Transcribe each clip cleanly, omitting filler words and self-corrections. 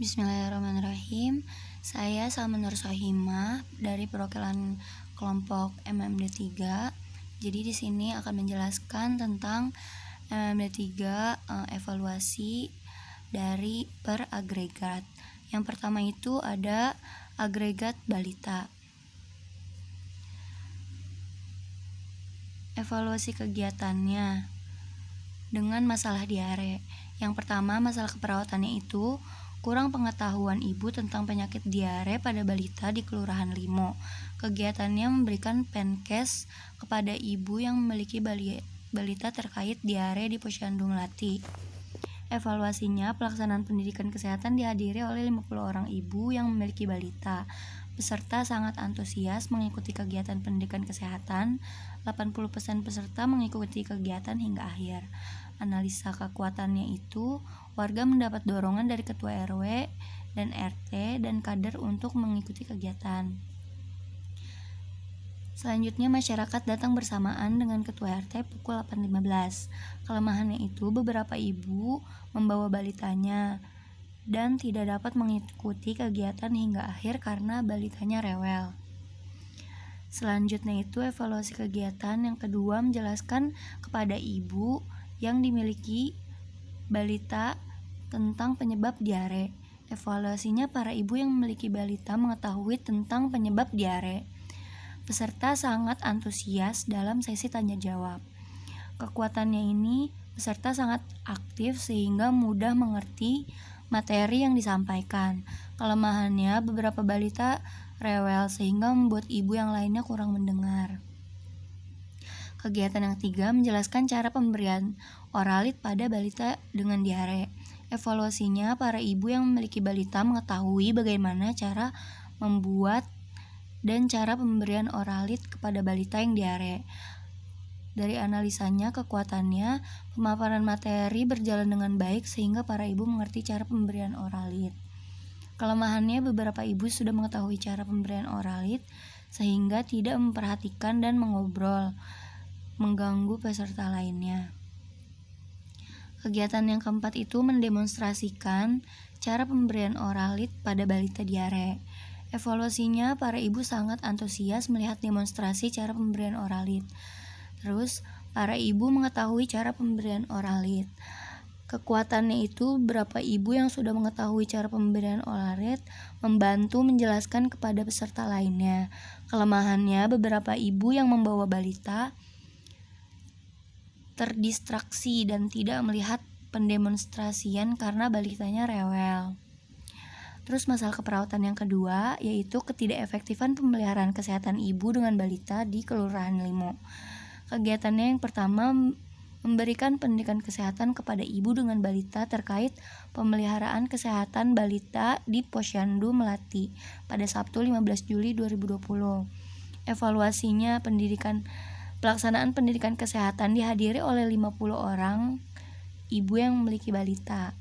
Bismillahirrahmanirrahim. Saya Salman Sohimah dari perwakilan kelompok MMD3. Jadi di sini akan menjelaskan tentang MMD3, evaluasi dari per agregat. Yang pertama itu ada agregat balita. Evaluasi kegiatannya dengan masalah diare. Yang pertama, masalah keperawatannya itu kurang pengetahuan ibu tentang penyakit diare pada balita di Kelurahan Limo. Kegiatannya memberikan penkes kepada ibu yang memiliki balita terkait diare di Posyandu Melati. Evaluasinya, pelaksanaan pendidikan kesehatan dihadiri oleh 50 orang ibu yang memiliki balita. Peserta sangat antusias mengikuti kegiatan pendidikan kesehatan. 80% peserta mengikuti kegiatan hingga akhir. Analisa kekuatannya itu, warga mendapat dorongan dari ketua RW dan RT dan kader untuk mengikuti kegiatan. Selanjutnya, masyarakat datang bersamaan dengan ketua RT pukul 8.15. Kelemahannya itu, beberapa ibu membawa balitanya dan tidak dapat mengikuti kegiatan hingga akhir karena balitanya rewel. Selanjutnya itu, evaluasi kegiatan yang kedua menjelaskan kepada ibu yang dimiliki balita tentang penyebab diare. Evaluasinya, para ibu yang memiliki balita mengetahui tentang penyebab diare. Peserta sangat antusias dalam sesi tanya jawab. Kekuatannya ini, peserta sangat aktif sehingga mudah mengerti materi yang disampaikan. Kelemahannya, beberapa balita rewel sehingga membuat ibu yang lainnya kurang mendengar. Kegiatan yang ketiga menjelaskan cara pemberian oralit pada balita dengan diare. Evaluasinya, para ibu yang memiliki balita mengetahui bagaimana cara membuat dan cara pemberian oralit kepada balita yang diare. Dari analisanya, kekuatannya, pemaparan materi berjalan dengan baik sehingga para ibu mengerti cara pemberian oralit. Kelemahannya, beberapa ibu sudah mengetahui cara pemberian oralit sehingga tidak memperhatikan dan mengobrol, mengganggu peserta lainnya. Kegiatan yang keempat itu mendemonstrasikan cara pemberian oralit pada balita diare. Evaluasinya, para ibu sangat antusias melihat demonstrasi cara pemberian oralit. Terus, para ibu mengetahui cara pemberian oralit. Kekuatannya itu, beberapa ibu yang sudah mengetahui cara pemberian oralit membantu menjelaskan kepada peserta lainnya. Kelemahannya, beberapa ibu yang membawa balita terdistraksi dan tidak melihat pendemonstrasian karena balitanya rewel. Terus masalah keperawatan yang kedua, yaitu ketidakefektifan pemeliharaan kesehatan ibu dengan balita di Kelurahan Limo. Kegiatannya yang pertama, memberikan pendidikan kesehatan kepada ibu dengan balita terkait pemeliharaan kesehatan balita di Posyandu Melati pada Sabtu 15 Juli 2020. Evaluasinya, pelaksanaan pendidikan kesehatan dihadiri oleh 50 orang ibu yang memiliki balita.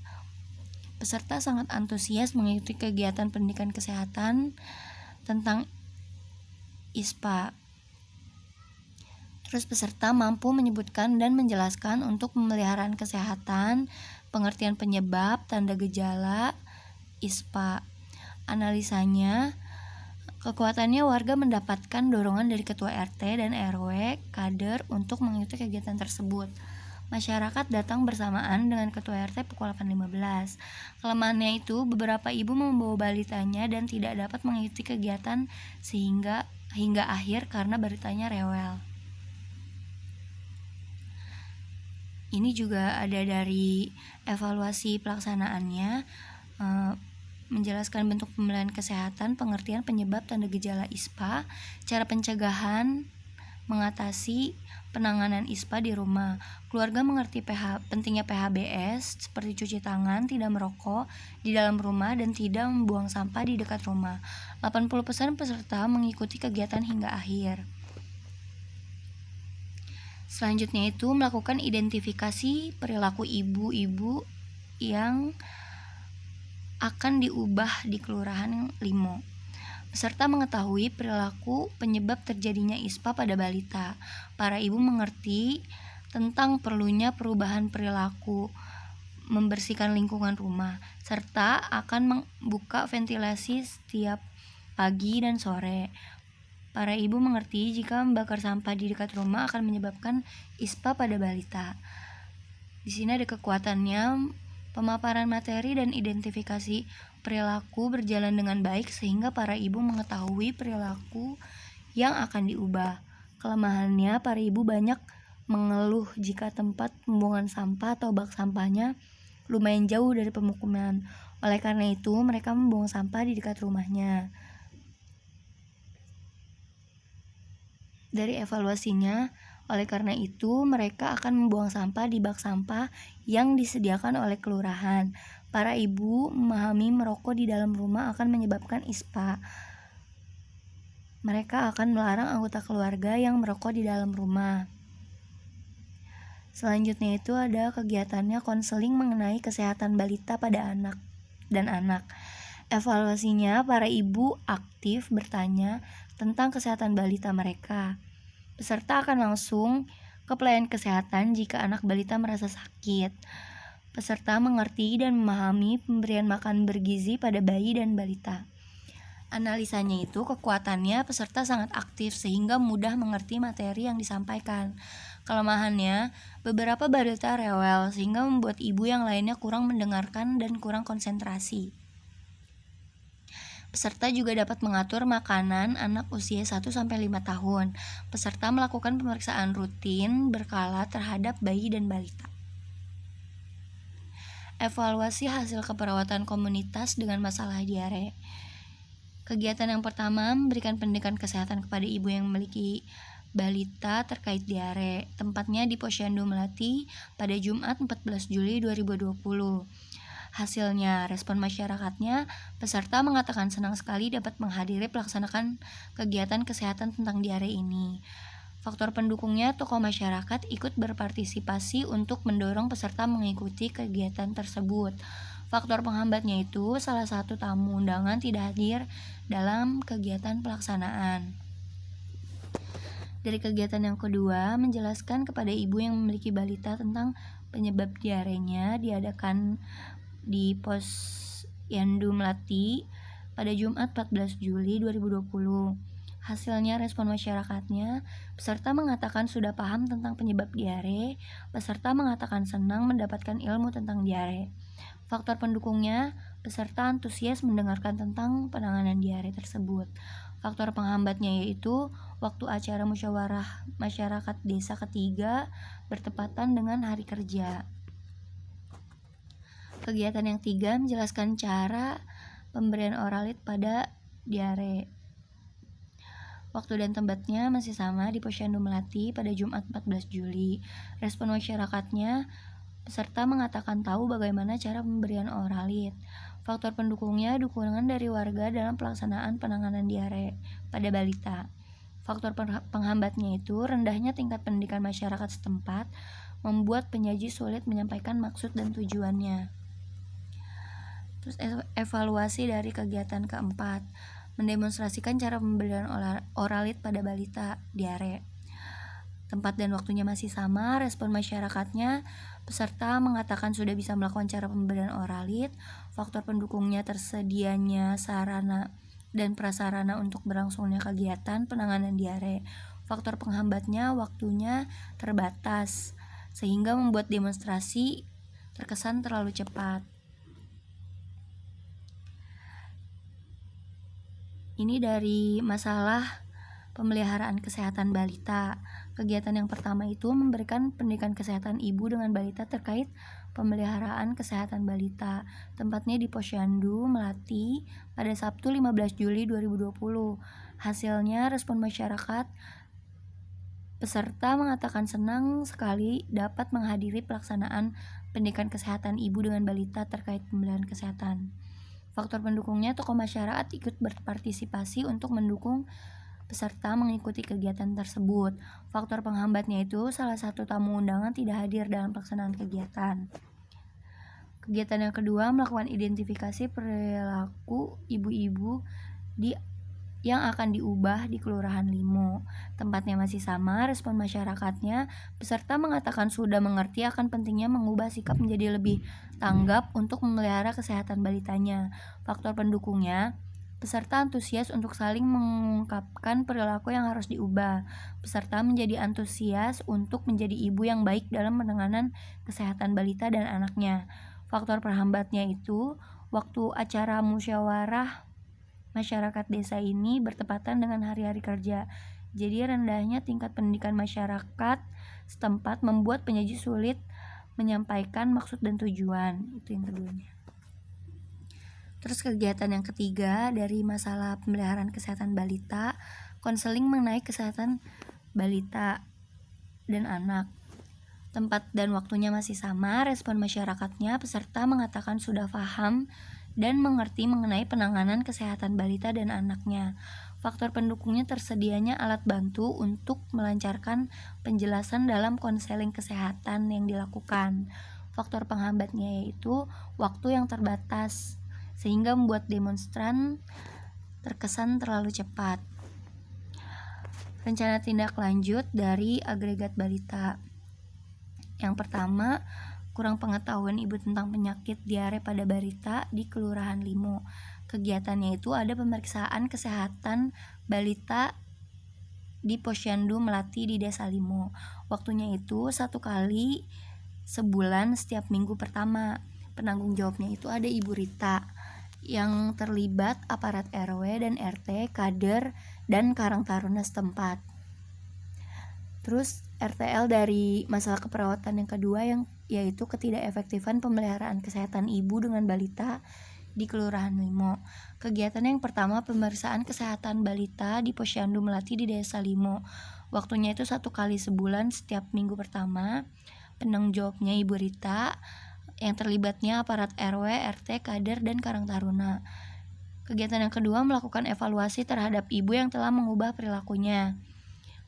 Peserta sangat antusias mengikuti kegiatan pendidikan kesehatan tentang ISPA. Terus peserta mampu menyebutkan dan menjelaskan untuk pemeliharaan kesehatan, pengertian penyebab, tanda gejala, ISPA. Analisanya, kekuatannya, warga mendapatkan dorongan dari ketua RT dan RW kader untuk mengikuti kegiatan tersebut. Masyarakat datang bersamaan dengan ketua RT pukul 8.15. Kelemahannya itu, beberapa ibu membawa balitanya dan tidak dapat mengikuti kegiatan sehingga hingga akhir karena balitanya rewel. Ini juga ada dari evaluasi pelaksanaannya, menjelaskan bentuk pemeliharaan kesehatan, pengertian penyebab tanda gejala ISPA, cara pencegahan, mengatasi penanganan ISPA di rumah. Keluarga mengerti pentingnya PHBS seperti cuci tangan, tidak merokok di dalam rumah, dan tidak membuang sampah di dekat rumah. 80% peserta mengikuti kegiatan hingga akhir. Selanjutnya itu melakukan identifikasi perilaku ibu-ibu yang akan diubah di Kelurahan Limo. Peserta mengetahui perilaku penyebab terjadinya ISPA pada balita. Para ibu mengerti tentang perlunya perubahan perilaku membersihkan lingkungan rumah, serta akan membuka ventilasi setiap pagi dan sore. Para ibu mengerti jika membakar sampah di dekat rumah akan menyebabkan ISPA pada balita. Di sini ada kekuatannya, pemaparan materi dan identifikasi perilaku berjalan dengan baik sehingga para ibu mengetahui perilaku yang akan diubah. Kelemahannya, para ibu banyak mengeluh jika tempat pembuangan sampah atau bak sampahnya lumayan jauh dari pemukiman. Oleh karena itu, mereka membuang sampah di dekat rumahnya. Dari evaluasinya, oleh karena itu, mereka akan membuang sampah di bak sampah yang disediakan oleh kelurahan. Para ibu memahami merokok di dalam rumah akan menyebabkan ISPA. Mereka akan melarang anggota keluarga yang merokok di dalam rumah. Selanjutnya itu ada kegiatannya konseling mengenai kesehatan balita pada anak dan anak. Evaluasinya, para ibu aktif bertanya tentang kesehatan balita mereka. Peserta akan langsung ke pelayan kesehatan jika anak balita merasa sakit. Peserta mengerti dan memahami pemberian makan bergizi pada bayi dan balita. Analisanya itu, kekuatannya peserta sangat aktif sehingga mudah mengerti materi yang disampaikan. Kelemahannya, beberapa balita rewel sehingga membuat ibu yang lainnya kurang mendengarkan dan kurang konsentrasi. Peserta juga dapat mengatur makanan anak usia 1-5 tahun. Peserta melakukan pemeriksaan rutin berkala terhadap bayi dan balita. Evaluasi hasil keperawatan komunitas dengan masalah diare. Kegiatan yang pertama, memberikan pendidikan kesehatan kepada ibu yang memiliki balita terkait diare. Tempatnya di Posyandu Melati pada Jumat 14 Juli 2020. Hasilnya, respon masyarakatnya, peserta mengatakan senang sekali dapat menghadiri pelaksanaan kegiatan kesehatan tentang diare ini. Faktor pendukungnya, tokoh masyarakat ikut berpartisipasi untuk mendorong peserta mengikuti kegiatan tersebut. Faktor penghambatnya itu, salah satu tamu undangan tidak hadir dalam kegiatan pelaksanaan. Dari kegiatan yang kedua, menjelaskan kepada ibu yang memiliki balita tentang penyebab diarenya, diadakan di Posyandu Melati pada Jumat 14 Juli 2020. Hasilnya, respon masyarakatnya, peserta mengatakan sudah paham tentang penyebab diare, peserta mengatakan senang mendapatkan ilmu tentang diare. Faktor pendukungnya, peserta antusias mendengarkan tentang penanganan diare tersebut. Faktor penghambatnya yaitu waktu acara musyawarah masyarakat desa ketiga bertepatan dengan hari kerja. Kegiatan yang tiga, menjelaskan cara pemberian oralit pada diare. Waktu dan tempatnya masih sama di Posyandu Melati pada Jumat 14 Juli. Respon masyarakatnya, peserta mengatakan tahu bagaimana cara pemberian oralit. Faktor pendukungnya, dukungan dari warga dalam pelaksanaan penanganan diare pada balita. Faktor penghambatnya itu, rendahnya tingkat pendidikan masyarakat setempat membuat penyaji sulit menyampaikan maksud dan tujuannya. Terus evaluasi dari kegiatan keempat, mendemonstrasikan cara pemberian oralit pada balita diare. Tempat dan waktunya masih sama, respon masyarakatnya, peserta mengatakan sudah bisa melakukan cara pemberian oralit. Faktor pendukungnya, tersedianya sarana dan prasarana untuk berlangsungnya kegiatan penanganan diare. Faktor penghambatnya, waktunya terbatas sehingga membuat demonstrasi terkesan terlalu cepat. Ini dari masalah pemeliharaan kesehatan balita. Kegiatan yang pertama itu memberikan pendidikan kesehatan ibu dengan balita terkait pemeliharaan kesehatan balita. Tempatnya di Posyandu Melati pada Sabtu 15 Juli 2020. Hasilnya, respon masyarakat, peserta mengatakan senang sekali dapat menghadiri pelaksanaan pendidikan kesehatan ibu dengan balita terkait pemeliharaan kesehatan. Faktor pendukungnya, tokoh masyarakat ikut berpartisipasi untuk mendukung peserta mengikuti kegiatan tersebut. Faktor penghambatnya itu, salah satu tamu undangan tidak hadir dalam pelaksanaan kegiatan. Kegiatan yang kedua, melakukan identifikasi perilaku ibu-ibu di yang akan diubah di Kelurahan Limo. Tempatnya masih sama, respon masyarakatnya, peserta mengatakan sudah mengerti akan pentingnya mengubah sikap menjadi lebih tanggap untuk memelihara kesehatan balitanya. Faktor pendukungnya, peserta antusias untuk saling mengungkapkan perilaku yang harus diubah. Peserta menjadi antusias untuk menjadi ibu yang baik dalam penanganan kesehatan balita dan anaknya. Faktor perhambatnya itu, waktu acara musyawarah masyarakat desa ini bertepatan dengan hari-hari kerja. Jadi rendahnya tingkat pendidikan masyarakat setempat membuat penyaji sulit menyampaikan maksud dan tujuan. Itu yang keduanya. Terus kegiatan yang ketiga dari masalah pemeliharaan kesehatan balita, konseling mengenai kesehatan balita dan anak. Tempat dan waktunya masih sama, respon masyarakatnya, peserta mengatakan sudah paham dan mengerti mengenai penanganan kesehatan balita dan anaknya. Faktor pendukungnya tersedianya alat bantu untuk melancarkan penjelasan dalam konseling kesehatan yang dilakukan. Faktor penghambatnya yaitu waktu yang terbatas, sehingga membuat demonstran terkesan terlalu cepat. Rencana tindak lanjut dari agregat balita. Yang pertama, kurang pengetahuan ibu tentang penyakit diare pada balita di Kelurahan Limo. Kegiatannya itu ada pemeriksaan kesehatan balita di Posyandu Melati di Desa Limo. Waktunya itu 1 kali sebulan setiap minggu pertama. Penanggung jawabnya itu ada Ibu Rita. Yang terlibat aparat RW dan RT, kader, dan Karang Taruna setempat. Terus RTL dari masalah keperawatan yang kedua yaitu ketidakefektifan pemeliharaan kesehatan ibu dengan balita di Kelurahan Limo. Kegiatan yang pertama, pemeriksaan kesehatan balita di Posyandu Melati di Desa Limo. Waktunya itu 1 kali sebulan setiap minggu pertama. Penanggung jawabnya Ibu Rita. Yang terlibatnya aparat RW, RT, kader, dan Karang Taruna. Kegiatan yang kedua, melakukan evaluasi terhadap ibu yang telah mengubah perilakunya.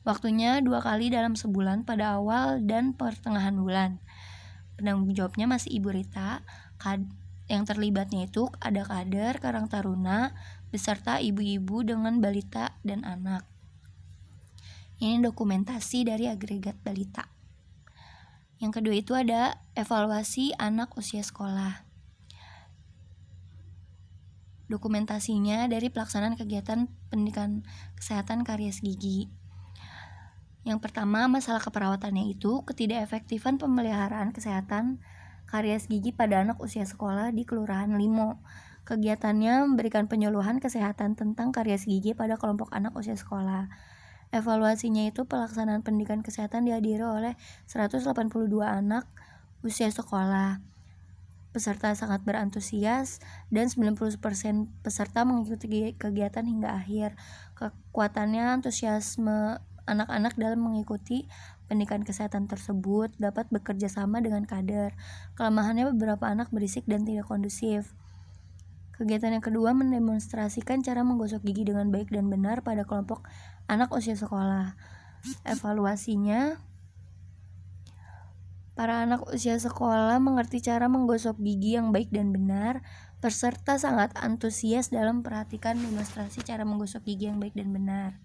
Waktunya 2 kali dalam sebulan pada awal dan pertengahan bulan. Penanggung jawabnya masih Ibu Rita. Yang terlibatnya itu ada kader, Karang Taruna, beserta ibu-ibu dengan balita dan anak. Ini dokumentasi dari agregat balita. Yang kedua itu ada evaluasi anak usia sekolah. Dokumentasinya dari pelaksanaan kegiatan pendidikan kesehatan karies gigi. Yang pertama, masalah keperawatannya itu ketidakefektifan pemeliharaan kesehatan karies gigi pada anak usia sekolah di Kelurahan Limo. Kegiatannya memberikan penyuluhan kesehatan tentang karies gigi pada kelompok anak usia sekolah. Evaluasinya itu pelaksanaan pendidikan kesehatan dihadiri oleh 182 anak usia sekolah. Peserta sangat berantusias dan 90% peserta mengikuti kegiatan hingga akhir. Kekuatannya antusiasme anak-anak dalam mengikuti pendidikan kesehatan tersebut dapat bekerja sama dengan kader. Kelemahannya beberapa anak berisik dan tidak kondusif. Kegiatan yang kedua, mendemonstrasikan cara menggosok gigi dengan baik dan benar pada kelompok anak usia sekolah. Evaluasinya, para anak usia sekolah mengerti cara menggosok gigi yang baik dan benar. Peserta sangat antusias dalam memperhatikan demonstrasi cara menggosok gigi yang baik dan benar.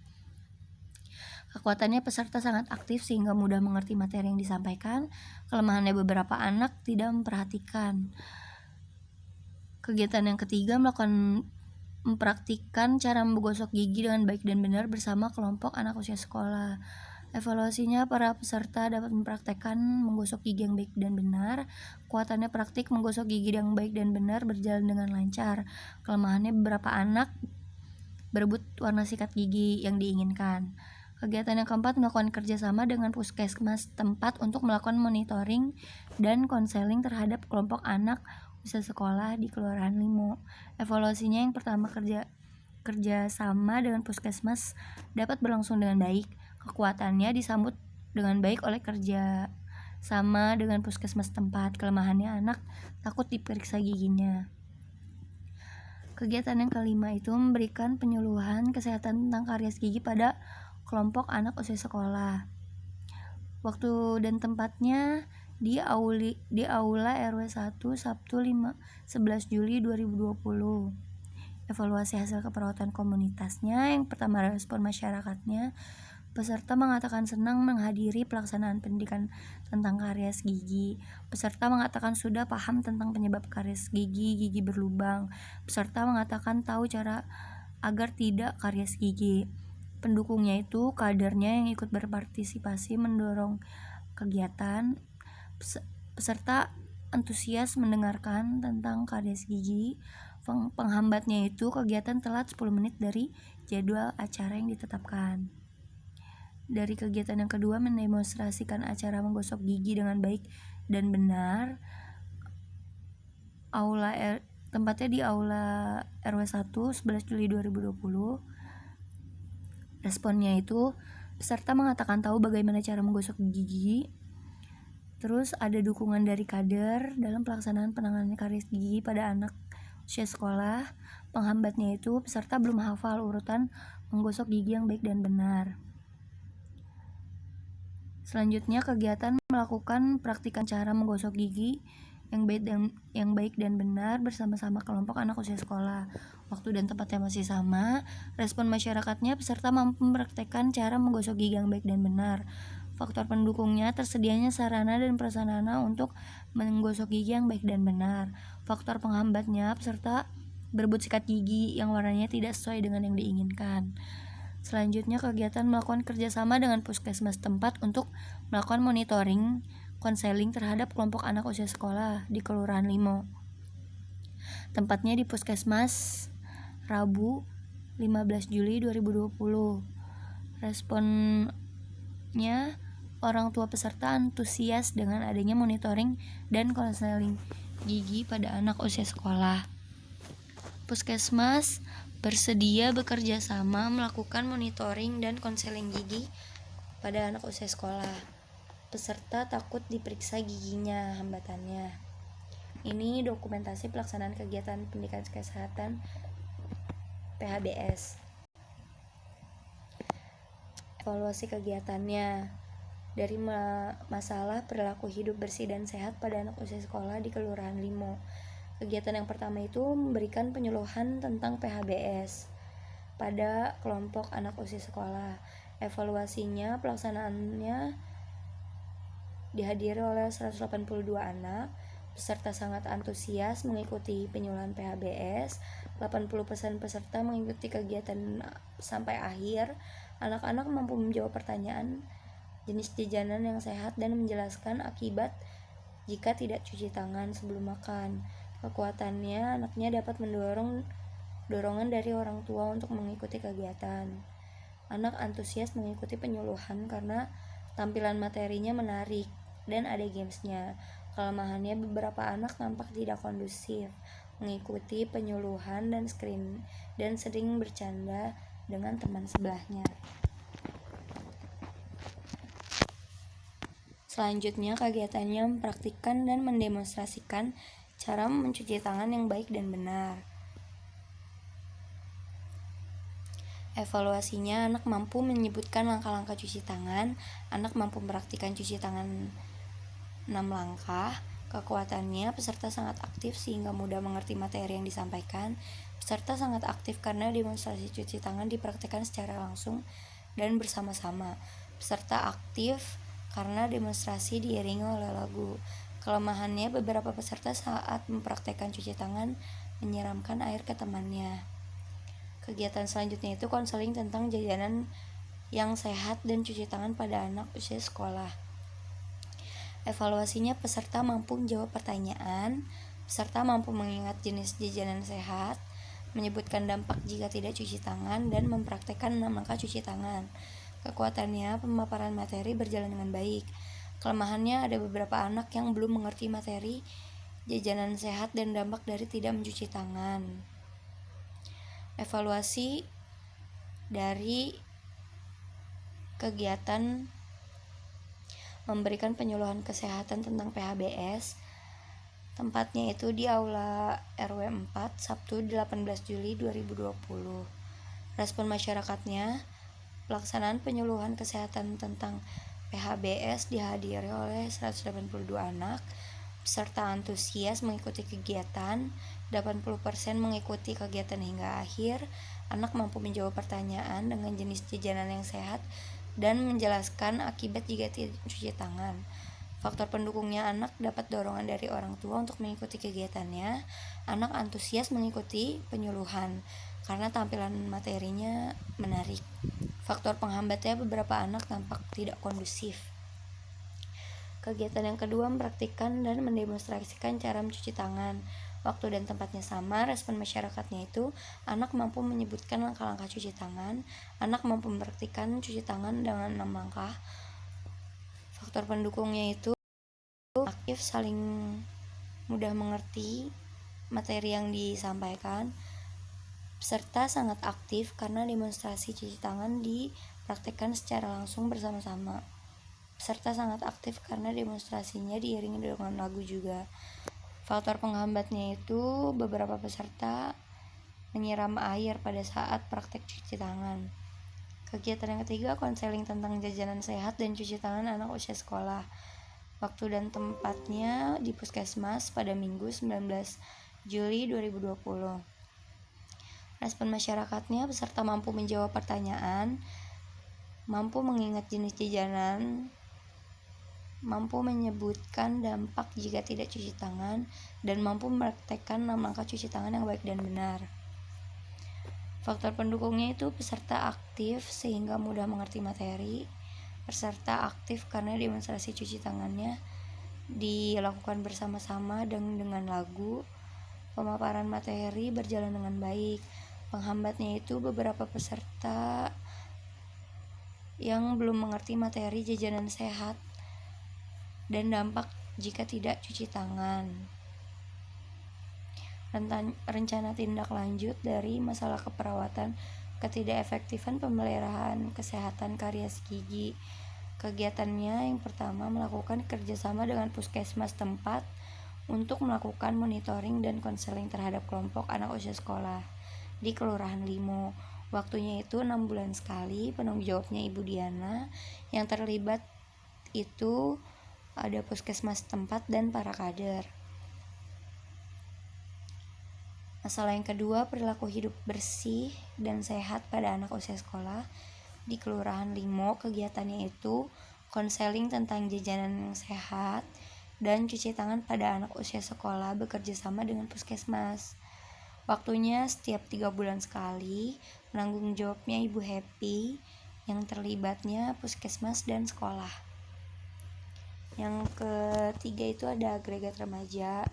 Kekuatannya, peserta sangat aktif sehingga mudah mengerti materi yang disampaikan. Kelemahannya, beberapa anak tidak memperhatikan. Kegiatan yang ketiga, mempraktikkan cara menggosok gigi dengan baik dan benar bersama kelompok anak usia sekolah. Evaluasinya, para peserta dapat mempraktekkan menggosok gigi yang baik dan benar. Kekuatannya, praktik menggosok gigi yang baik dan benar berjalan dengan lancar. Kelemahannya, beberapa anak berebut warna sikat gigi yang diinginkan. Kegiatan yang keempat, melakukan kerjasama dengan puskesmas tempat untuk melakukan monitoring dan konseling terhadap kelompok anak usia sekolah di Kelurahan Limo. Evaluasinya, yang pertama, kerjasama dengan puskesmas dapat berlangsung dengan baik. Kekuatannya disambut dengan baik oleh kerja sama dengan puskesmas tempat. Kelemahannya, anak takut diperiksa giginya. Kegiatan yang kelima itu memberikan penyuluhan kesehatan tentang karies gigi pada kelompok anak usia sekolah. Waktu dan tempatnya di Aula RW 1 Sabtu 11 Juli 2020. Evaluasi hasil keperawatan komunitasnya. Yang pertama, respon masyarakatnya. Peserta mengatakan senang menghadiri pelaksanaan pendidikan tentang karies gigi. Peserta mengatakan sudah paham tentang penyebab karies gigi berlubang. Peserta mengatakan tahu cara agar tidak karies gigi. Pendukungnya itu kadernya yang ikut berpartisipasi mendorong kegiatan. Peserta antusias mendengarkan tentang karies gigi. Penghambatnya itu kegiatan telat 10 menit dari jadwal acara yang ditetapkan. Dari kegiatan yang kedua, mendemonstrasikan acara menggosok gigi dengan baik dan benar. Tempatnya di Aula RW 1, 11 Juli 2020. Responnya itu, peserta mengatakan tahu bagaimana cara menggosok gigi. Terus ada dukungan dari kader dalam pelaksanaan penanganan karies gigi pada anak usia sekolah. Penghambatnya itu, peserta belum hafal urutan menggosok gigi yang baik dan benar. Selanjutnya, kegiatan melakukan praktikan cara menggosok gigi yang baik dan benar bersama-sama kelompok anak usia sekolah. Waktu dan tempatnya masih sama. Respon masyarakatnya, peserta mampu mempraktekkan cara menggosok gigi yang baik dan benar. Faktor pendukungnya, tersedianya sarana dan prasarana untuk menggosok gigi yang baik dan benar. Faktor penghambatnya, peserta berebut sikat gigi yang warnanya tidak sesuai dengan yang diinginkan. Selanjutnya, kegiatan melakukan kerjasama dengan puskesmas tempat untuk melakukan monitoring konseling terhadap kelompok anak usia sekolah di Kelurahan Limo. Tempatnya di Puskesmas, Rabu 15 Juli 2020. Responnya, orang tua peserta antusias dengan adanya monitoring dan konseling gigi pada anak usia sekolah. Puskesmas bersedia bekerja sama melakukan monitoring dan konseling gigi pada anak usia sekolah. Peserta takut diperiksa giginya, hambatannya. Ini dokumentasi pelaksanaan kegiatan pendidikan kesehatan PHBS. Evaluasi kegiatannya. Dari masalah perilaku hidup bersih dan sehat pada anak usia sekolah di Kelurahan Limo. Kegiatan yang pertama itu memberikan penyuluhan tentang PHBS pada kelompok anak usia sekolah. Evaluasinya, pelaksanaannya dihadiri oleh 182 anak. Peserta sangat antusias mengikuti penyuluhan PHBS. 80% peserta mengikuti kegiatan sampai akhir. Anak-anak mampu menjawab pertanyaan jenis jajanan yang sehat dan menjelaskan akibat jika tidak cuci tangan sebelum makan. Kekuatannya, anaknya dapat mendorong dorongan dari orang tua untuk mengikuti kegiatan. Anak antusias mengikuti penyuluhan karena tampilan materinya menarik dan ada gamesnya. Kelemahannya, beberapa anak nampak tidak kondusif mengikuti penyuluhan dan sering bercanda dengan teman sebelahnya. Selanjutnya, kegiatannya mempraktikkan dan mendemonstrasikan cara mencuci tangan yang baik dan benar. Evaluasinya, anak mampu menyebutkan langkah-langkah cuci tangan. Anak mampu mempraktikkan cuci tangan 6 langkah. Kekuatannya, peserta sangat aktif sehingga mudah mengerti materi yang disampaikan. Peserta sangat aktif karena demonstrasi cuci tangan dipraktikkan secara langsung dan bersama-sama. Peserta aktif karena demonstrasi diiringi oleh lagu. Kelemahannya, beberapa peserta saat mempraktekkan cuci tangan menyiramkan air ke temannya. Kegiatan selanjutnya itu konseling tentang jajanan yang sehat dan cuci tangan pada anak usia sekolah. Evaluasinya, peserta mampu menjawab pertanyaan. Peserta mampu mengingat jenis jajanan sehat, menyebutkan dampak jika tidak cuci tangan, dan mempraktekkan 6 langkah cuci tangan. Kekuatannya, pemaparan materi berjalan dengan baik. Kelemahannya, ada beberapa anak yang belum mengerti materi jajanan sehat dan dampak dari tidak mencuci tangan. Evaluasi dari kegiatan memberikan penyuluhan kesehatan tentang PHBS. Tempatnya itu di Aula RW 4, Sabtu 18 Juli 2020. Respon masyarakatnya, pelaksanaan penyuluhan kesehatan tentang PHBS dihadiri oleh 182 anak. Peserta antusias mengikuti kegiatan, 80% mengikuti kegiatan hingga akhir. Anak mampu menjawab pertanyaan dengan jenis jajanan yang sehat dan menjelaskan akibat jika tidak cuci tangan. Faktor pendukungnya, anak dapat dorongan dari orang tua untuk mengikuti kegiatannya. Anak antusias mengikuti penyuluhan karena tampilan materinya menarik. Faktor penghambatnya, beberapa anak tampak tidak kondusif. Kegiatan yang kedua, mempraktikkan dan mendemonstrasikan cara mencuci tangan. Waktu dan tempatnya sama. Respon masyarakatnya itu, anak mampu menyebutkan langkah-langkah cuci tangan. Anak mampu mempraktikkan cuci tangan dengan 6 langkah. Faktor pendukungnya itu aktif, saling mudah mengerti materi yang disampaikan. Peserta sangat aktif karena demonstrasi cuci tangan dipraktikkan secara langsung bersama-sama. Peserta sangat aktif karena demonstrasinya diiringi dengan lagu juga. Faktor penghambatnya itu, beberapa peserta menyiram air pada saat praktek cuci tangan. Kegiatan yang ketiga, konseling tentang jajanan sehat dan cuci tangan anak usia sekolah. Waktu dan tempatnya di Puskesmas pada Minggu 19 Juli 2020. Respon masyarakatnya, peserta mampu menjawab pertanyaan, mampu mengingat jenis jajanan, mampu menyebutkan dampak jika tidak cuci tangan, dan mampu mempraktekkan 6 langkah cuci tangan yang baik dan benar. Faktor pendukungnya itu, peserta aktif sehingga mudah mengerti materi. Peserta aktif karena demonstrasi cuci tangannya dilakukan bersama-sama dan dengan lagu. Pemaparan materi berjalan dengan baik. Penghambatnya itu, beberapa peserta yang belum mengerti materi jajanan sehat dan dampak jika tidak cuci tangan. Rencana tindak lanjut dari masalah keperawatan, ketidakefektifan pemeliharaan kesehatan karies gigi. Kegiatannya yang pertama, melakukan kerjasama dengan puskesmas tempat untuk melakukan monitoring dan konseling terhadap kelompok anak usia sekolah di Kelurahan Limo. Waktunya itu 6 bulan sekali. Penanggung jawabnya Ibu Diana. Yang terlibat itu ada puskesmas tempat dan para kader. Masalah yang kedua, perilaku hidup bersih dan sehat pada anak usia sekolah di Kelurahan Limo. Kegiatannya itu konseling tentang jajanan yang sehat dan cuci tangan pada anak usia sekolah bekerja sama dengan puskesmas. Waktunya setiap 3 bulan sekali. Penanggung jawabnya Ibu Happy. Yang terlibatnya puskesmas dan sekolah. Yang ketiga itu ada agregat remaja.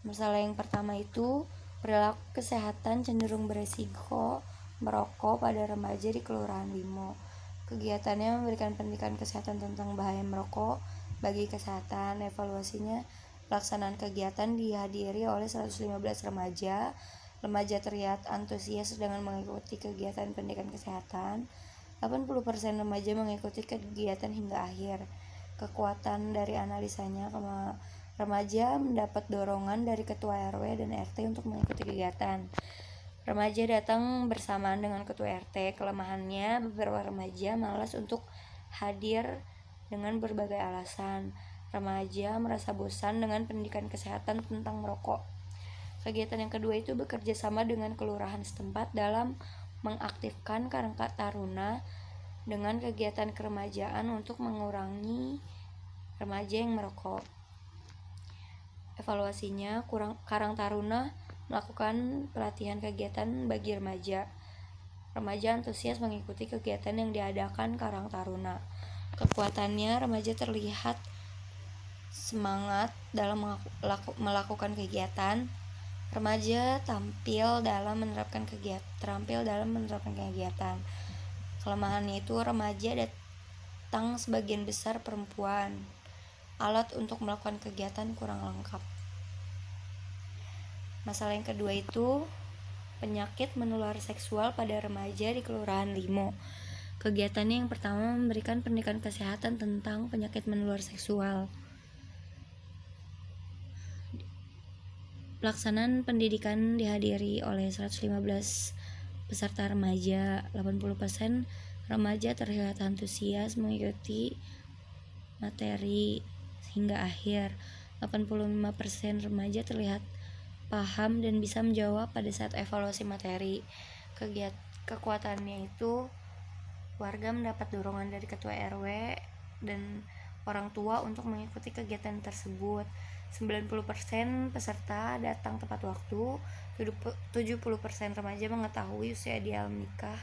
Masalah yang pertama itu, perilaku kesehatan cenderung beresiko merokok pada remaja di Kelurahan Limo. Kegiatannya memberikan pendidikan kesehatan tentang bahaya merokok bagi kesehatan. Evaluasinya, pelaksanaan kegiatan dihadiri oleh 115 remaja. Remaja terlihat antusias dengan mengikuti kegiatan pendidikan kesehatan. 80% remaja mengikuti kegiatan hingga akhir. Kekuatan dari analisanya, remaja mendapat dorongan dari ketua RW dan RT untuk mengikuti kegiatan. Remaja datang bersamaan dengan ketua RT. Kelemahannya, beberapa remaja malas untuk hadir dengan berbagai alasan. Remaja merasa bosan dengan pendidikan kesehatan tentang merokok. Kegiatan yang kedua itu, bekerja sama dengan kelurahan setempat dalam mengaktifkan Karang Taruna dengan kegiatan keremajaan untuk mengurangi remaja yang merokok. Evaluasinya, Karang Taruna melakukan pelatihan kegiatan bagi remaja. Remaja antusias mengikuti kegiatan yang diadakan Karang Taruna. Kekuatannya, remaja terlihat semangat dalam melakukan kegiatan. Remaja terampil dalam menerapkan kegiatan. Kelemahannya itu, remaja datang sebagian besar perempuan. Alat untuk melakukan kegiatan kurang lengkap. Masalah yang kedua itu, penyakit menular seksual pada remaja di Kelurahan Limo. Kegiatannya yang pertama, memberikan pendidikan kesehatan tentang penyakit menular seksual. Pelaksanaan pendidikan dihadiri oleh 115 peserta remaja. 80% remaja terlihat antusias mengikuti materi hingga akhir. 85% remaja terlihat paham dan bisa menjawab pada saat evaluasi materi. Kekuatannya itu, warga mendapat dorongan dari ketua RW dan orang tua untuk mengikuti kegiatan tersebut. 90% peserta datang tepat waktu. 70% remaja mengetahui usia ideal menikah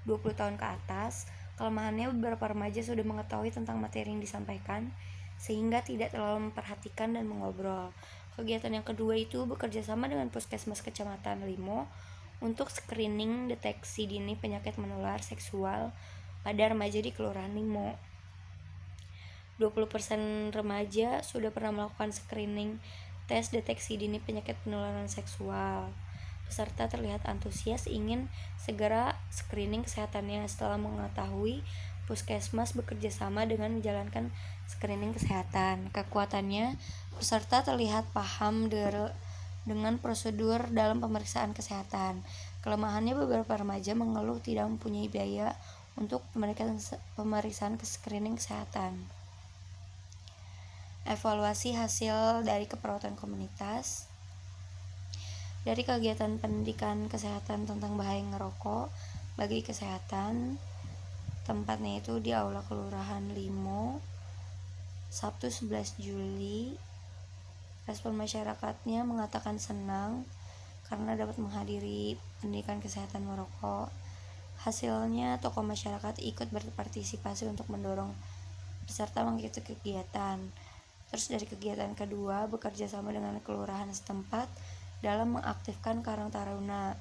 20 tahun ke atas. Kelemahannya, beberapa remaja sudah mengetahui tentang materi yang disampaikan sehingga tidak terlalu memperhatikan dan mengobrol. Kegiatan yang kedua itu bekerja sama dengan Puskesmas Kecamatan Limo untuk screening deteksi dini penyakit menular seksual pada remaja di Kelurahan Limo. 20% remaja sudah pernah melakukan screening tes deteksi dini penyakit penularan seksual. Peserta terlihat antusias ingin segera screening kesehatannya setelah mengetahui Puskesmas bekerja sama dengan menjalankan screening kesehatan. Kekuatannya, peserta terlihat paham dengan prosedur dalam pemeriksaan kesehatan. Kelemahannya, beberapa remaja mengeluh tidak mempunyai biaya untuk pemeriksaan screening kesehatan. Evaluasi hasil dari keperawatan komunitas. Dari kegiatan pendidikan kesehatan tentang bahaya ngerokok bagi kesehatan, tempatnya itu di Aula Kelurahan Limo, Sabtu 11 Juli. Respon masyarakatnya mengatakan senang karena dapat menghadiri pendidikan kesehatan merokok. Hasilnya, tokoh masyarakat ikut berpartisipasi untuk mendorong peserta mengikuti kegiatan. Terus dari kegiatan kedua, bekerja sama dengan kelurahan setempat dalam mengaktifkan Karang Taruna.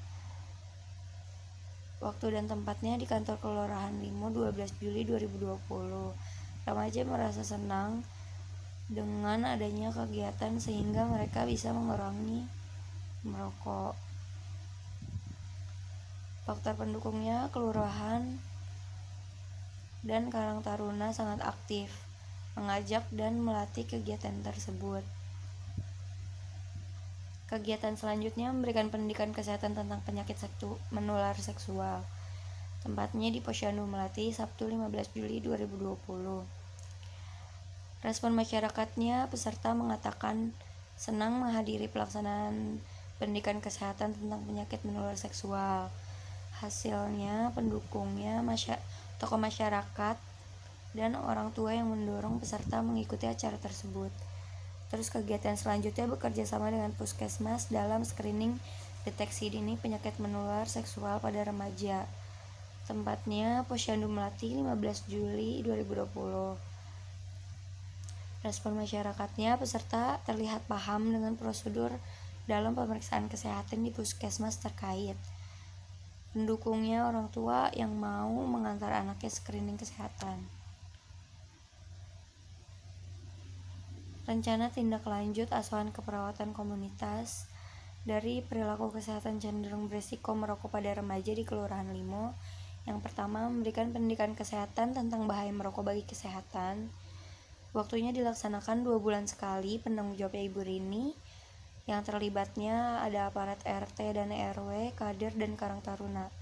Waktu dan tempatnya di kantor Kelurahan Limo, 12 Juli 2020. Remaja merasa senang dengan adanya kegiatan sehingga mereka bisa mengurangi merokok. Faktor pendukungnya, kelurahan dan Karang Taruna sangat aktif mengajak dan melatih kegiatan tersebut. Kegiatan selanjutnya memberikan pendidikan kesehatan tentang penyakit menular seksual. Tempatnya di Posyandu Melati, Sabtu 15 Juli 2020. Respon masyarakatnya, peserta mengatakan senang menghadiri pelaksanaan pendidikan kesehatan tentang penyakit menular seksual. Hasilnya, pendukungnya, tokoh masyarakat, dan orang tua yang mendorong peserta mengikuti acara tersebut. Terus kegiatan selanjutnya bekerja sama dengan Puskesmas dalam screening deteksi dini penyakit menular seksual pada remaja. Tempatnya Posyandu Melati, 15 Juli 2020. Respon masyarakatnya, peserta terlihat paham dengan prosedur dalam pemeriksaan kesehatan di Puskesmas terkait. Pendukungnya orang tua yang mau mengantar anaknya screening kesehatan. Rencana tindak lanjut asuhan keperawatan komunitas. Dari perilaku kesehatan cenderung berisiko merokok pada remaja di Kelurahan Limo. Yang pertama, memberikan pendidikan kesehatan tentang bahaya merokok bagi kesehatan. Waktunya dilaksanakan 2 bulan sekali. Penanggung jawabnya Ibu Rini. Yang terlibatnya ada aparat RT dan RW, kader, dan Karang Taruna.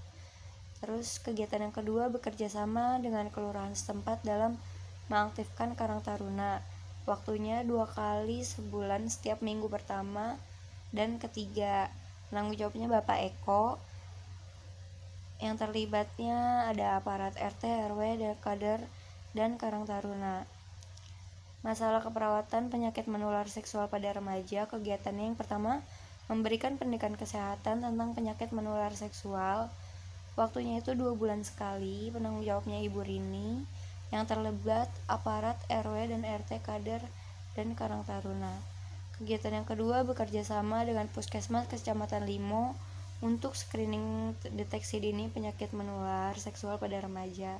Terus kegiatan yang kedua, bekerja sama dengan kelurahan setempat dalam mengaktifkan Karang Taruna. Waktunya 2 kali sebulan setiap minggu pertama dan ketiga. Penanggung jawabnya Bapak Eko. Yang terlibatnya ada aparat RT, RW, dan kader, dan Karang Taruna. Masalah keperawatan penyakit menular seksual pada remaja. Kegiatannya yang pertama, memberikan pendidikan kesehatan tentang penyakit menular seksual. Waktunya itu 2 bulan sekali. Penanggung jawabnya Ibu Rini. Yang terlibat aparat RW dan RT, kader, dan Karang Taruna. Kegiatan yang kedua, bekerja sama dengan Puskesmas Kecamatan Limo untuk screening deteksi dini penyakit menular seksual pada remaja.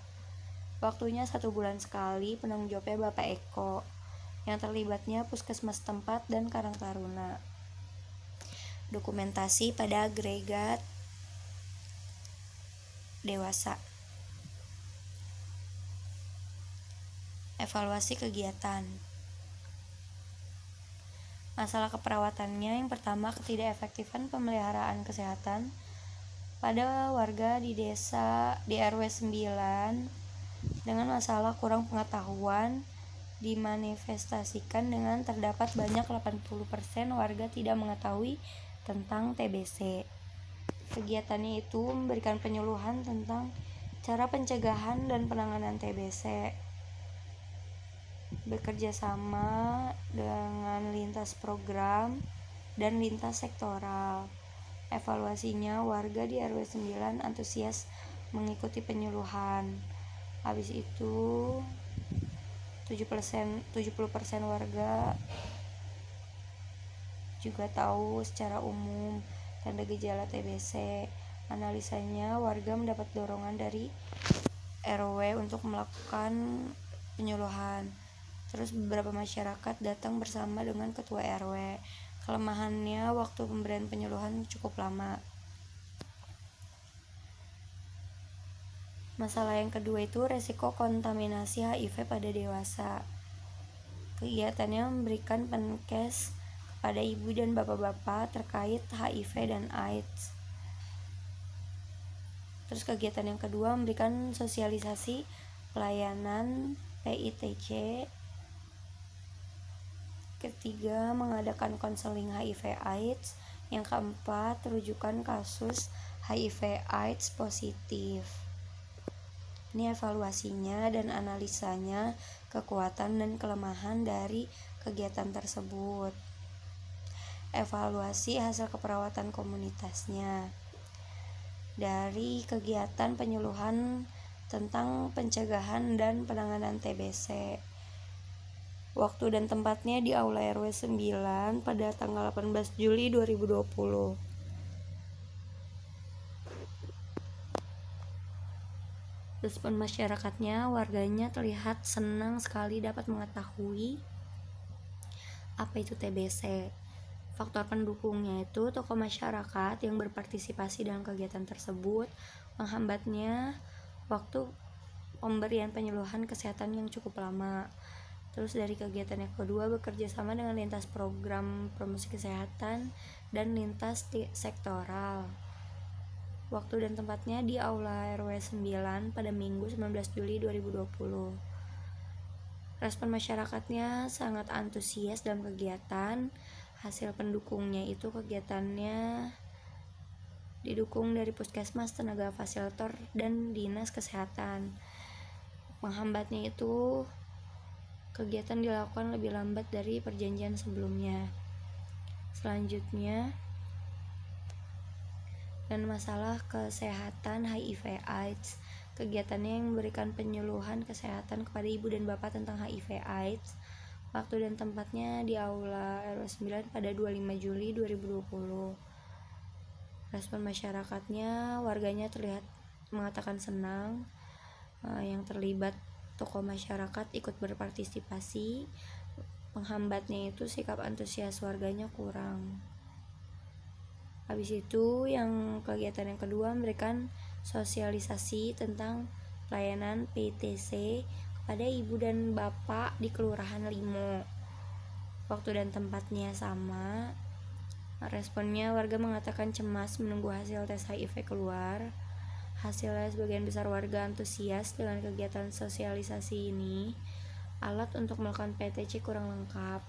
Waktunya 1 bulan sekali. Penanggung jawabnya Bapak Eko. Yang terlibatnya Puskesmas tempat dan Karang Taruna. Dokumentasi pada agregat dewasa. Evaluasi kegiatan. Masalah keperawatannya, yang pertama, ketidakefektifan pemeliharaan kesehatan pada warga di desa di RW 9 dengan masalah kurang pengetahuan dimanifestasikan dengan terdapat banyak 80% warga tidak mengetahui tentang TBC. Kegiatannya itu memberikan penyuluhan tentang cara pencegahan dan penanganan TBC, bekerja sama dengan lintas program dan lintas sektoral. Evaluasinya, warga di RW 9 antusias mengikuti penyuluhan. Habis itu 70% warga juga tahu secara umum tanda gejala TBC. Analisanya, warga mendapat dorongan dari RW untuk melakukan penyuluhan. Terus beberapa masyarakat datang bersama dengan ketua RW. Kelemahannya, waktu pemberian penyuluhan cukup lama. Masalah yang kedua itu resiko kontaminasi HIV pada dewasa. Kegiatannya memberikan penkes kepada ibu dan bapak-bapak terkait HIV dan AIDS. Terus kegiatan yang kedua memberikan sosialisasi pelayanan PITC. Ketiga, mengadakan konseling HIV AIDS. Yang keempat, rujukan kasus HIV AIDS positif. Ini evaluasinya dan analisanya, kekuatan dan kelemahan dari kegiatan tersebut. Evaluasi hasil keperawatan komunitasnya. Dari kegiatan penyuluhan tentang pencegahan dan penanganan TBC. Waktu dan tempatnya di Aula RW 9 pada tanggal 18 Juli 2020. Respon masyarakatnya, warganya terlihat senang sekali dapat mengetahui apa itu TBC. Faktor pendukungnya itu tokoh masyarakat yang berpartisipasi dalam kegiatan tersebut, menghambatnya waktu pemberian penyuluhan kesehatan yang cukup lama. Terus dari kegiatan yang kedua, bekerja sama dengan lintas program promosi kesehatan dan lintas sektoral. Waktu dan tempatnya di Aula RW 9 pada Minggu 19 Juli 2020. Respon masyarakatnya sangat antusias dalam kegiatan. Hasil pendukungnya itu kegiatannya didukung dari puskesmas, tenaga fasilitator, dan dinas kesehatan. Menghambatnya itu kegiatan dilakukan lebih lambat dari perjanjian sebelumnya. Selanjutnya, dan masalah kesehatan HIV AIDS. Kegiatannya yang memberikan penyuluhan kesehatan kepada ibu dan bapak tentang HIV AIDS. Waktu dan tempatnya di Aula RW 9 pada 25 Juli 2020. Respon masyarakatnya, warganya terlihat mengatakan senang. Yang terlibat tokoh masyarakat ikut berpartisipasi. Penghambatnya itu sikap antusias warganya kurang. Habis itu yang kegiatan yang kedua memberikan sosialisasi tentang pelayanan PTC kepada ibu dan bapak di Kelurahan Limo. Waktu dan tempatnya sama. Responnya, warga mengatakan cemas menunggu hasil tes HIV keluar. Hasilnya, sebagian besar warga antusias dengan kegiatan sosialisasi ini. Alat untuk melakukan PTC kurang lengkap.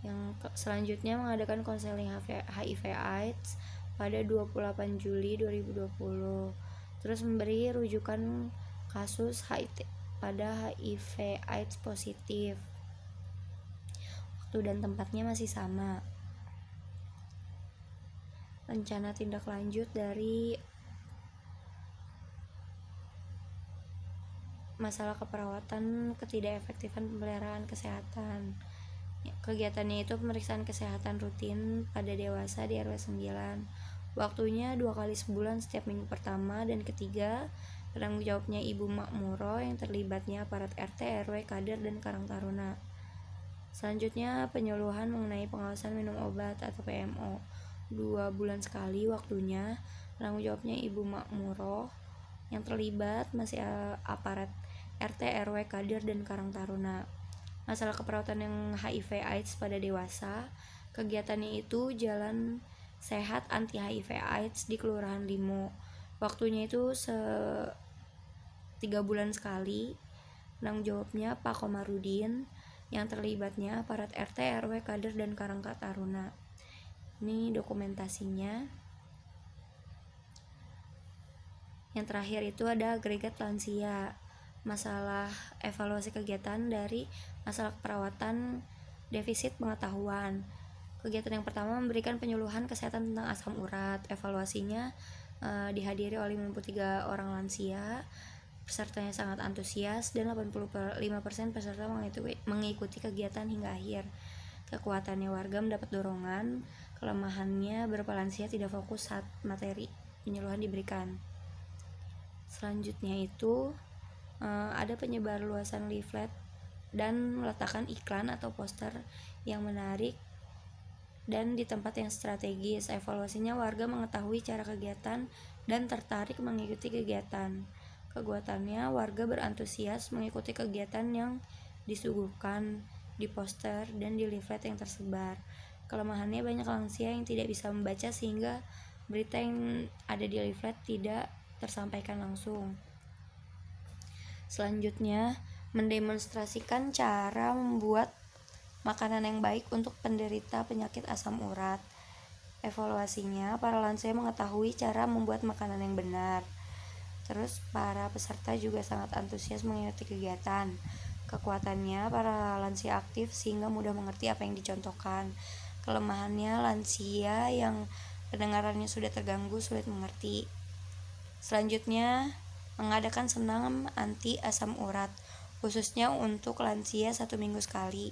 Yang selanjutnya mengadakan konseling HIV AIDS pada 28 Juli 2020. Terus memberi rujukan kasus pada HIV AIDS positif. Waktu dan tempatnya masih sama. Rencana tindak lanjut dari masalah keperawatan ketidakefektifan pemeliharaan kesehatan. Kegiatannya itu pemeriksaan kesehatan rutin pada dewasa di RW 9. Waktunya 2 kali sebulan setiap minggu pertama dan ketiga. Penanggung jawabnya Ibu Makmuro yang terlibatnya aparat RT, RW, kader, dan Karang Taruna. Selanjutnya penyuluhan mengenai pengawasan minum obat atau PMO. 2 bulan sekali waktunya. Penanggung jawabnya Ibu Makmuro yang terlibat masih aparat RT, RW, kader, dan Karang Taruna. Masalah keperawatan yang HIV AIDS pada dewasa. Kegiatannya itu jalan sehat anti HIV AIDS di Kelurahan Limo. Waktunya itu 3 bulan sekali. Penanggung jawabnya Pak Komarudin. yang terlibatnya aparat RT, RW, kader, dan Karangka Taruna. Ini dokumentasinya. Yang terakhir itu ada agregat lansia, masalah evaluasi kegiatan dari masalah keperawatan defisit pengetahuan. Kegiatan yang pertama memberikan penyuluhan kesehatan tentang asam urat. Evaluasinya dihadiri oleh 53 orang lansia. Pesertanya sangat antusias dan 85% peserta mengikuti kegiatan hingga akhir. Kekuatannya, warga mendapat dorongan. Kelemahannya, beberapa lansia tidak fokus saat materi penyuluhan diberikan. Selanjutnya itu ada penyebar luasan leaflet dan meletakkan iklan atau poster yang menarik dan di tempat yang strategis. Evaluasinya, warga mengetahui cara kegiatan dan tertarik mengikuti kegiatan. Kekuatannya, warga berantusias mengikuti kegiatan yang disuguhkan di poster dan di leaflet yang tersebar. Kelemahannya, banyak lansia yang tidak bisa membaca sehingga berita yang ada di leaflet tidak tersampaikan langsung. Selanjutnya, mendemonstrasikan cara membuat makanan yang baik untuk penderita penyakit asam urat. Evaluasinya, para lansia mengetahui cara membuat makanan yang benar. Terus para peserta juga sangat antusias mengikuti kegiatan. Kekuatannya, para lansia aktif sehingga mudah mengerti apa yang dicontohkan. Kelemahannya, lansia yang pendengarannya sudah terganggu sulit mengerti. Selanjutnya, mengadakan senam anti asam urat, khususnya untuk lansia 1 minggu sekali.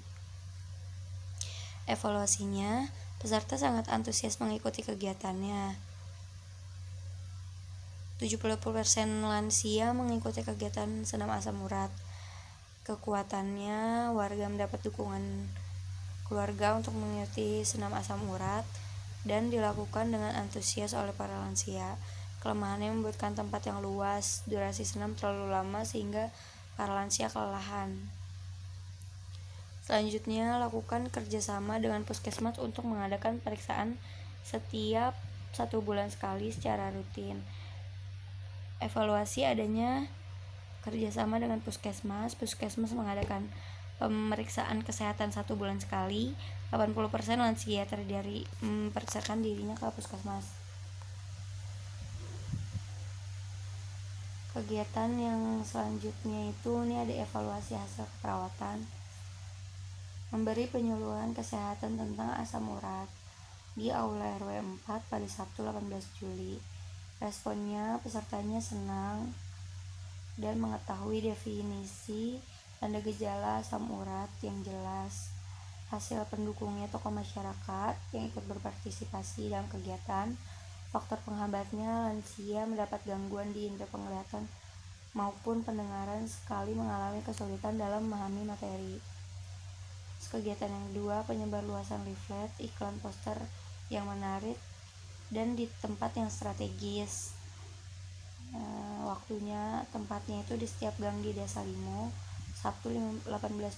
Evaluasinya, peserta sangat antusias mengikuti kegiatannya. 70% lansia mengikuti kegiatan senam asam urat. Kekuatannya, warga mendapat dukungan keluarga untuk mengikuti senam asam urat dan dilakukan dengan antusias oleh para lansia. Kelemahannya, membutuhkan tempat yang luas, durasi senam terlalu lama sehingga para lansia kelelahan. Selanjutnya, lakukan kerjasama dengan puskesmas untuk mengadakan pemeriksaan setiap 1 bulan sekali secara rutin. Evaluasi adanya kerjasama dengan puskesmas. Puskesmas mengadakan pemeriksaan kesehatan 1 bulan sekali. 80% lansia terdiri memperiksakan dirinya ke puskesmas. Kegiatan yang selanjutnya itu ada evaluasi hasil perawatan. Memberi penyuluhan kesehatan tentang asam urat di Aula RW 4 pada Sabtu 18 Juli. Responnya, pesertanya senang dan mengetahui definisi tanda gejala asam urat yang jelas. Hasil pendukungnya tokoh masyarakat yang ikut berpartisipasi dalam kegiatan. Faktor penghambatnya, lansia mendapat gangguan di indera penglihatan maupun pendengaran sekali mengalami kesulitan dalam memahami materi. Kegiatan yang kedua, penyebar luasan leaflet, iklan, poster yang menarik dan di tempat yang strategis. Waktunya, tempatnya itu di setiap gang di Desa Limo, Sabtu 18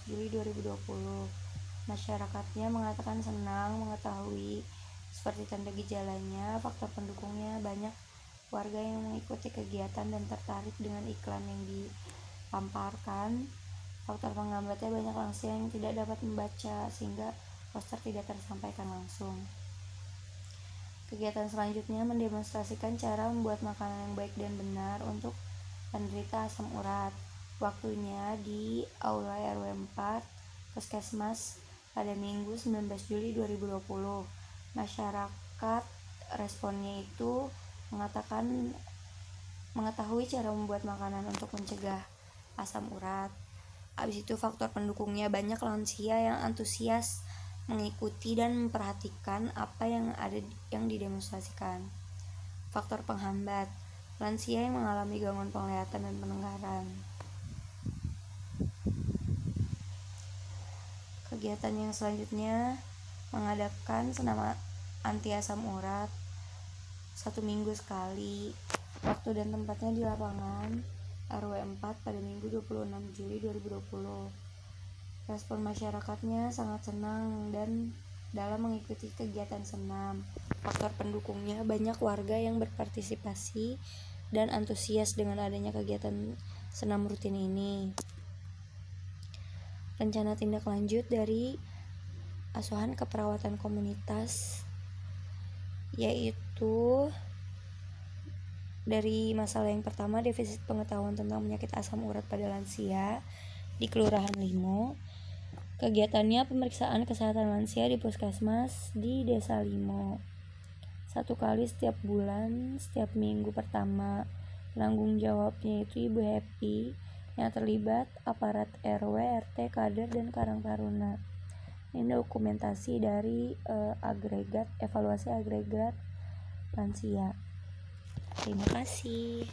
Juli 2020. Masyarakatnya mengatakan senang mengetahui seperti tanda gejalanya. Faktor pendukungnya, banyak warga yang mengikuti kegiatan dan tertarik dengan iklan yang dipamparkan. Faktor penghambatnya, banyak lansia yang tidak dapat membaca sehingga poster tidak tersampaikan langsung. Kegiatan selanjutnya mendemonstrasikan cara membuat makanan yang baik dan benar untuk penderita asam urat. Waktunya di Aula RW 4 Puskesmas pada Minggu 19 Juli 2020. Masyarakat responnya itu mengetahui cara membuat makanan untuk mencegah asam urat. Habis itu faktor pendukungnya, banyak lansia yang antusias mengikuti dan memperhatikan apa yang didemonstrasikan. Faktor penghambat, lansia yang mengalami gangguan penglihatan dan pendengaran. Kegiatan yang selanjutnya mengadakan senam anti asam urat 1 minggu sekali. Waktu dan tempatnya di lapangan RW 4 pada Minggu 26 Juli 2020. Respon masyarakatnya sangat senang dan dalam mengikuti kegiatan senam. Faktor pendukungnya, banyak warga yang berpartisipasi dan antusias dengan adanya kegiatan senam rutin ini. rencana tindak lanjut dari asuhan keperawatan komunitas, yaitu dari masalah yang pertama, defisit pengetahuan tentang penyakit asam urat pada lansia di Kelurahan Limo. Kegiatannya pemeriksaan kesehatan lansia di puskesmas di Desa Limo 1 kali setiap bulan, setiap minggu pertama. Penanggung jawabnya itu Ibu Happy, yang terlibat aparat RW, RT, kader, dan Karang Taruna. Ini dokumentasi dari evaluasi agregat lansia. Terima kasih.